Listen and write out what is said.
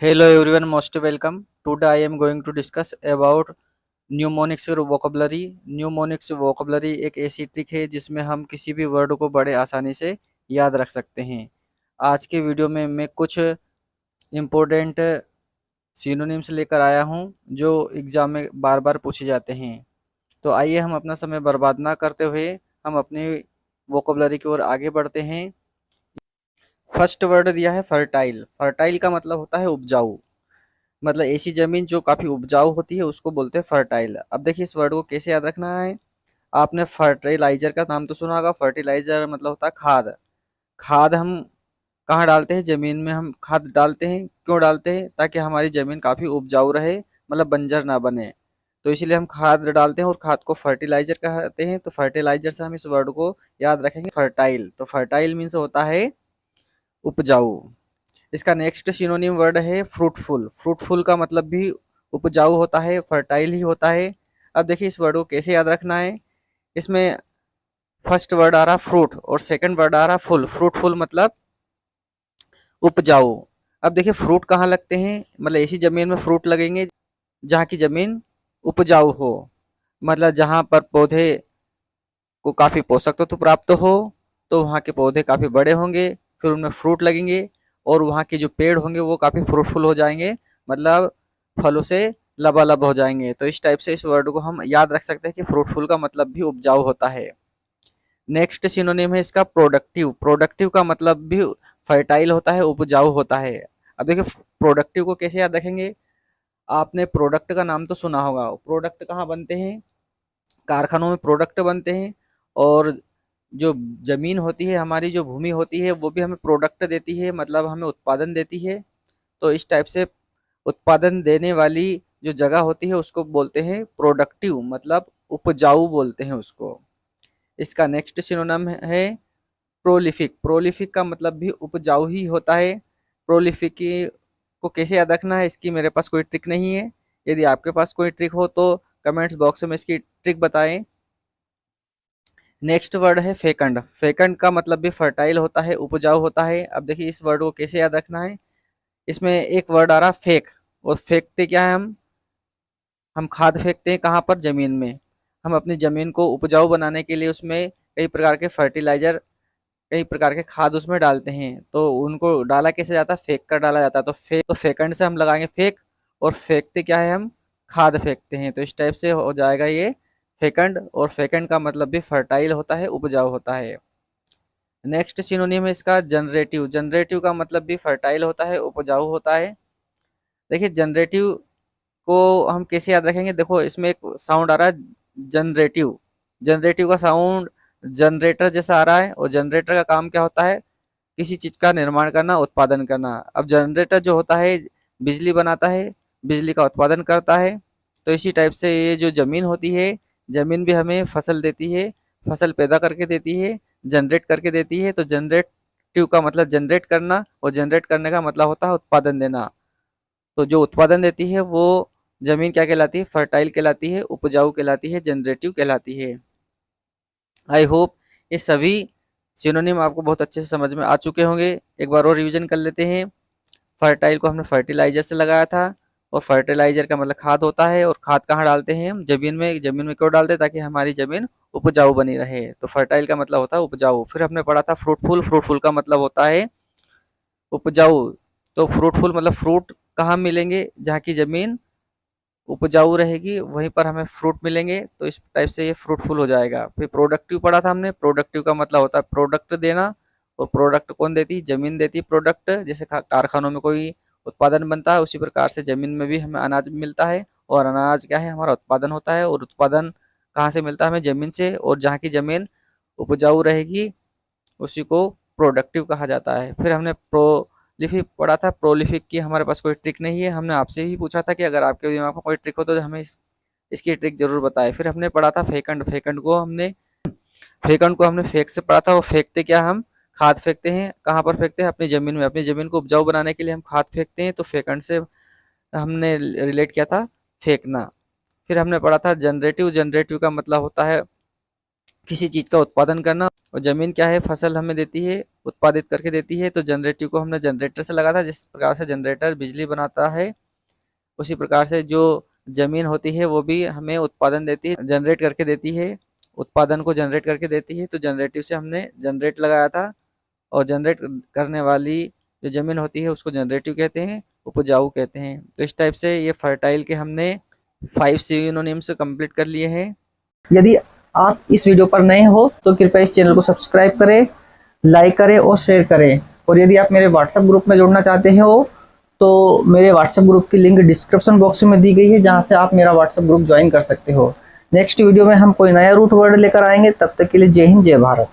Hello everyone, most welcome. Today I am going to discuss about mnemonics vocabulary. Mnemonics vocabulary एक ऐसी trick है जिसमें हम किसी भी वर्ड को बड़े आसानी से याद रख सकते हैं। आज के वीडियो में मैं कुछ इम्पोर्टेंट सिनोनिम्स लेकर आया हूं जो एग्जाम में बार बार पूछे जाते हैं। तो आइए हम अपना समय बर्बाद ना करते हुए हम अपनी वोकेबलरी की ओर आगे बढ़ते हैं। फर्स्ट वर्ड दिया है फर्टाइल। फर्टाइल का मतलब होता है उपजाऊ। मतलब ऐसी जमीन जो काफी उपजाऊ होती है उसको बोलते हैं फर्टाइल। अब देखिए इस वर्ड को कैसे याद रखना है। आपने फर्टिलाइजर का नाम तो सुना होगा। फर्टिलाइजर मतलब होता है खाद। खाद हम कहाँ डालते हैं? जमीन में हम खाद डालते हैं। क्यों डालते हैं? ताकि हमारी जमीन काफी उपजाऊ रहे, मतलब बंजर ना बने। तो इसीलिए हम खाद डालते हैं और खाद को फर्टिलाइजर कहते हैं। तो फर्टिलाइजर से हम इस वर्ड को याद रखेंगे फर्टाइल। तो फर्टाइल मीन्स होता है उपजाऊ। इसका नेक्स्ट सिनोनिम वर्ड है फ्रूटफुल। फ्रूटफुल का मतलब भी उपजाऊ होता है, फर्टाइल ही होता है। अब देखिए इस वर्ड को कैसे याद रखना है। इसमें फर्स्ट वर्ड आ रहा फ्रूट और सेकंड वर्ड आ रहा फुल। फ्रूटफुल मतलब उपजाऊ। अब देखिए फ्रूट कहाँ लगते हैं? मतलब ऐसी जमीन में फ्रूट लगेंगे जहाँ की जमीन उपजाऊ हो, मतलब जहाँ पर पौधे को काफी पोषक तत्व प्राप्त हो, तो वहाँ के पौधे काफी बड़े होंगे, फिर उनमें फ्रूट लगेंगे और वहाँ के जो पेड़ होंगे वो काफी फ्रूटफुल हो जाएंगे, मतलब फलों से लबालब हो जाएंगे। तो इस टाइप से इस वर्ड को हम याद रख सकते हैं कि फ्रूटफुल का मतलब भी उपजाऊ होता है। नेक्स्ट सिनोनिम है इसका प्रोडक्टिव। प्रोडक्टिव का मतलब भी फर्टाइल होता है, उपजाऊ होता है। अब देखिए प्रोडक्टिव को कैसे याद रखेंगे। आपने प्रोडक्ट का नाम तो सुना होगा। प्रोडक्ट कहाँ बनते हैं? कारखानों में प्रोडक्ट बनते हैं। और जो जमीन होती है, हमारी जो भूमि होती है, वो भी हमें प्रोडक्ट देती है, मतलब हमें उत्पादन देती है। तो इस टाइप से उत्पादन देने वाली जो जगह होती है उसको बोलते हैं प्रोडक्टिव, मतलब उपजाऊ बोलते हैं उसको। इसका नेक्स्ट सिनोनिम है प्रोलिफिक। प्रोलिफिक का मतलब भी उपजाऊ ही होता है। प्रोलिफिक को कैसे याद रखना है, इसकी मेरे पास कोई ट्रिक नहीं है। यदि आपके पास कोई ट्रिक हो तो कमेंट्स बॉक्स में इसकी ट्रिक बताएं। नेक्स्ट वर्ड है फेकंड। फेकंड का मतलब भी फर्टाइल होता है, उपजाऊ होता है। अब देखिए इस वर्ड को कैसे याद रखना है। इसमें एक वर्ड आ रहा फेक। और फेंकते क्या है? हम खाद फेंकते हैं कहाँ पर? जमीन में। हम अपनी जमीन को उपजाऊ बनाने के लिए उसमें कई प्रकार के फर्टिलाइजर, कई प्रकार के खाद उसमें डालते हैं। तो उनको डाला कैसे जाता है? फेंक कर डाला जाता है। तो फेकंड से हम लगाएंगे फेक। और फेंकते क्या है? हम खाद फेंकते हैं। तो इस टाइप से हो जाएगा ये फेकंड। और फेकंड का मतलब भी फर्टाइल होता है, उपजाऊ होता है। नेक्स्ट सिनोनिम है इसका जनरेटिव। जनरेटिव का मतलब भी फर्टाइल होता है, उपजाऊ होता है। देखिए जनरेटिव को हम कैसे याद रखेंगे। देखो इसमें एक साउंड आ रहा है जनरेटिव। जनरेटिव का साउंड जनरेटर जैसा आ रहा है। और जनरेटर का काम क्या होता है? किसी चीज का निर्माण करना, उत्पादन करना। अब जनरेटर जो होता है बिजली बनाता है, बिजली का उत्पादन करता है। तो इसी टाइप से ये जो जमीन होती है, जमीन भी हमें फसल देती है, फसल पैदा करके देती है, जनरेट करके देती है। तो जनरेटिव का मतलब जनरेट करना, और जनरेट करने का मतलब होता है उत्पादन देना। तो जो उत्पादन देती है वो जमीन क्या कहलाती है? फर्टाइल कहलाती है, उपजाऊ कहलाती है, जनरेटिव कहलाती है। आई होप ये सभी सिनोनिम आपको बहुत अच्छे से समझ में आ चुके होंगे। एक बार और रिवीजन कर लेते हैं। फर्टाइल को हमने फर्टिलाइजर से लगाया था। और फर्टिलाइजर का मतलब खाद होता है। और खाद कहाँ डालते हैं? हम जमीन में। जमीन में क्यों डालते हैं? ताकि हमारी जमीन उपजाऊ बनी रहे। तो फर्टाइल का मतलब होता है उपजाऊ। फिर हमने पढ़ा था फ्रूटफुल। फ्रूटफुल का मतलब होता है उपजाऊ। तो फ्रूटफुल मतलब फ्रूट कहाँ मिलेंगे? जहाँ की जमीन उपजाऊ रहेगी वहीं पर हमें फ्रूट मिलेंगे। तो इस टाइप से ये फ्रूटफुल हो जाएगा। फिर प्रोडक्टिव पढ़ा था हमने। प्रोडक्टिव का मतलब होता है प्रोडक्ट देना। और प्रोडक्ट कौन देती? जमीन देती प्रोडक्ट। जैसे कारखानों में कोई उत्पादन बनता है, उसी प्रकार से जमीन में भी हमें अनाज मिलता है। और अनाज क्या है? हमारा उत्पादन होता है। और उत्पादन कहाँ से मिलता है? हमें जमीन से। और जहाँ की जमीन उपजाऊ रहेगी उसी को प्रोडक्टिव कहा जाता है। फिर हमने प्रोलिफिक पढ़ा था। प्रोलिफिक की हमारे पास कोई ट्रिक नहीं है। हमने आपसे ही पूछा था कि अगर आपके दिमाग में कोई ट्रिक हो तो हमें इसकी ट्रिक जरूर बताएं। फिर हमने पढ़ा था फेकंड। फेकंड को हमने फेक से पढ़ा था। वो फेंकते क्या? हम खाद फेंकते हैं। कहाँ पर फेंकते हैं? अपनी जमीन में। अपनी जमीन को उपजाऊ बनाने के लिए हम खाद फेंकते हैं। तो फेकंड से हमने रिलेट किया था फेंकना। फिर हमने पढ़ा था जनरेटिव। जनरेटिव का मतलब होता है किसी चीज़ का उत्पादन करना। और ज़मीन क्या है, फसल हमें देती है, उत्पादित करके देती है। तो जनरेटिव को हमने जनरेटर से लगा था, जिस प्रकार से जनरेटर बिजली बनाता है, उसी प्रकार से जो ज़मीन होती है वो भी हमें उत्पादन देती है, जनरेट करके देती है, उत्पादन को जनरेट करके देती है। तो जनरेटिव से हमने जनरेट लगाया था, और जनरेट करने वाली जो ज़मीन होती है उसको जनरेटिव कहते हैं, उपजाऊ कहते हैं। तो इस टाइप से ये फर्टाइल के हमने 5 सिनोनिम्स कंप्लीट कर लिए हैं। यदि आप इस वीडियो पर नए हो तो कृपया इस चैनल को सब्सक्राइब करें, लाइक करें और शेयर करें। और यदि आप मेरे व्हाट्सएप ग्रुप में जुड़ना चाहते हो तो मेरे व्हाट्सएप ग्रुप की लिंक डिस्क्रिप्शन बॉक्स में दी गई है, जहां से आप मेरा व्हाट्सएप ग्रुप ज्वाइन कर सकते हो। नेक्स्ट वीडियो में हम कोई नया रूट वर्ड लेकर आएंगे। तब तक के लिए जय हिंद, जय भारत।